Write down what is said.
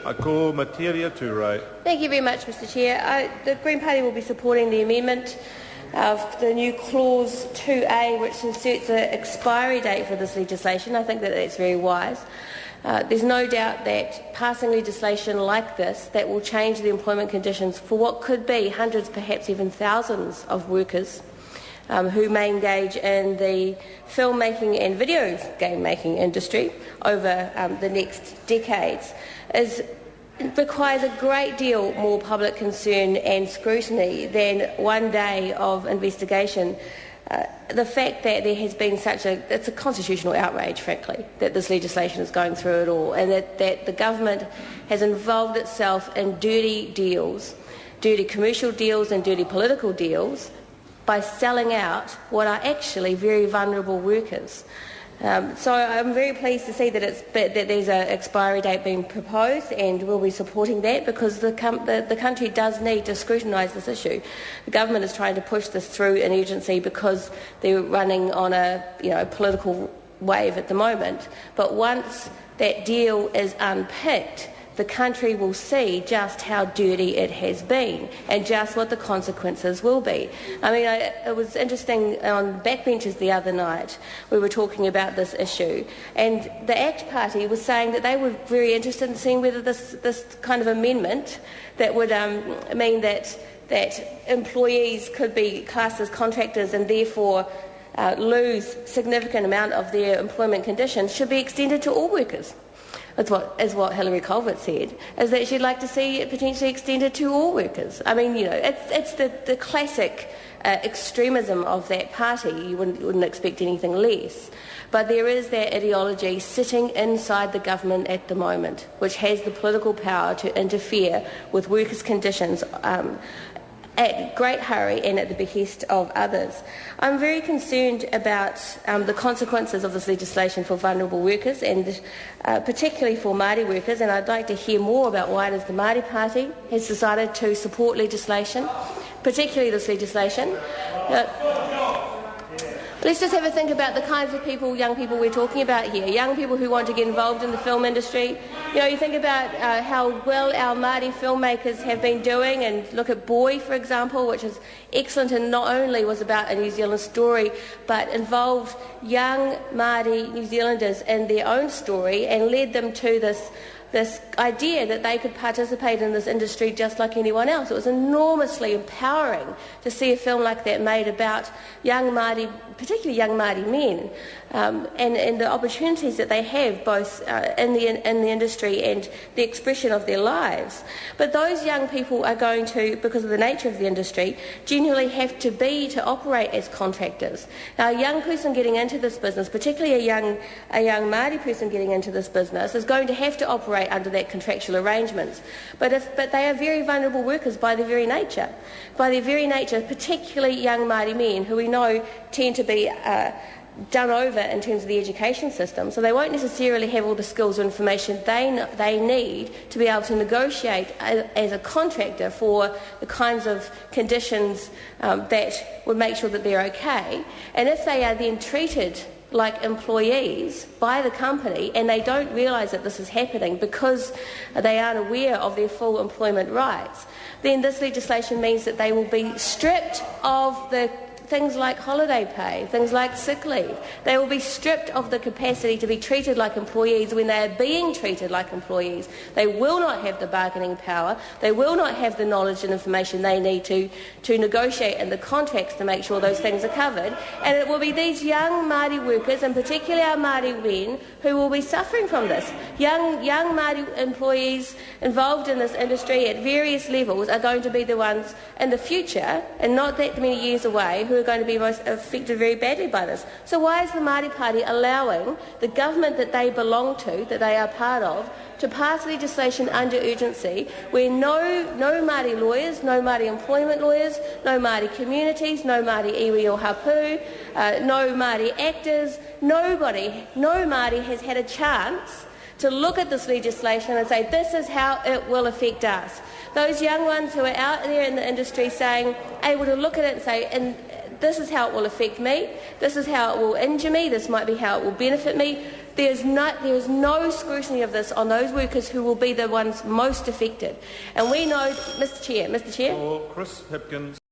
I call materia to right. Thank you very much, Mr Chair. The Green Party will be supporting the amendment of the new clause 2A, which inserts an expiry date for this legislation. I think that that's very wise. There's no doubt that passing legislation like this that will change the employment conditions for what could be hundreds, perhaps even thousands of workers who may engage in the filmmaking and video game making industry over the next decades requires a great deal more public concern and scrutiny than one day of investigation. The fact that there has been it's a constitutional outrage, frankly, that this legislation is going through at all, and that the government has involved itself in dirty deals, dirty commercial deals and dirty political deals, by selling out what are actually very vulnerable workers. So I'm very pleased to see that there's an expiry date being proposed, and we'll be supporting that because the country does need to scrutinise this issue. The government is trying to push this through in urgency because they're running on a political wave at the moment. But once that deal is unpicked, the country will see just how dirty it has been and just what the consequences will be. I mean, it was interesting on backbenchers the other night. We were talking about this issue, and the ACT Party was saying that they were very interested in seeing whether this kind of amendment that would mean that employees could be classed as contractors and therefore lose significant amount of their employment conditions should be extended to all workers. Is what Hilary Colvett said, is that she'd like to see it potentially extended to all workers. I mean, it's the classic extremism of that party. You wouldn't expect anything less. But there is that ideology sitting inside the government at the moment, which has the political power to interfere with workers' conditions at great hurry and at the behest of others. I'm very concerned about the consequences of this legislation for vulnerable workers and particularly for Māori workers, and I'd like to hear more about why it is the Māori Party has decided to support legislation, particularly this legislation. Let's just have a think about the kinds of people, young people we're talking about here, young people who want to get involved in the film industry. You think about how well our Māori filmmakers have been doing, and look at Boy, for example, which is excellent and not only was about a New Zealand story, but involved young Māori New Zealanders in their own story and led them to this idea that they could participate in this industry just like anyone else. It was enormously empowering to see a film like that made about young Māori, particularly young Māori men, and the opportunities that they have both in the industry and the expression of their lives. But those young people are going to, because of the nature of the industry, generally have to operate as contractors. Now, a young person getting into this business, particularly a young Māori person getting into this business, is going to have to operate under that contractual arrangements. But they are very vulnerable workers by their very nature. By their very nature, particularly young Māori men, who we know tend to be done over in terms of the education system, so they won't necessarily have all the skills or information they need to be able to negotiate as a contractor for the kinds of conditions that would make sure that they're okay. And if they are then treated like employees by the company and they don't realise that this is happening because they aren't aware of their full employment rights, then this legislation means that they will be stripped of the things like holiday pay, things like sick leave. They will be stripped of the capacity to be treated like employees when they are being treated like employees. They will not have the bargaining power. They will not have the knowledge and information they need to negotiate in the contracts to make sure those things are covered. And it will be these young Māori workers, and particularly our Māori men, who will be suffering from this. Young Māori employees involved in this industry at various levels are going to be the ones in the future, and not that many years away, who are going to be most affected very badly by this. So why is the Māori Party allowing the government that they belong to, that they are part of, to pass legislation under urgency where no Māori lawyers, no Māori employment lawyers, no Māori communities, no Māori iwi or hapu, no Māori actors, no Māori has had a chance to look at this legislation and say, this is how it will affect us. Those young ones who are out there in the industry able to look at it and say, this is how it will affect me, this is how it will injure me, this might be how it will benefit me. There is no scrutiny of this on those workers who will be the ones most affected. And we know, Mr Chair. For Chris Hipkins.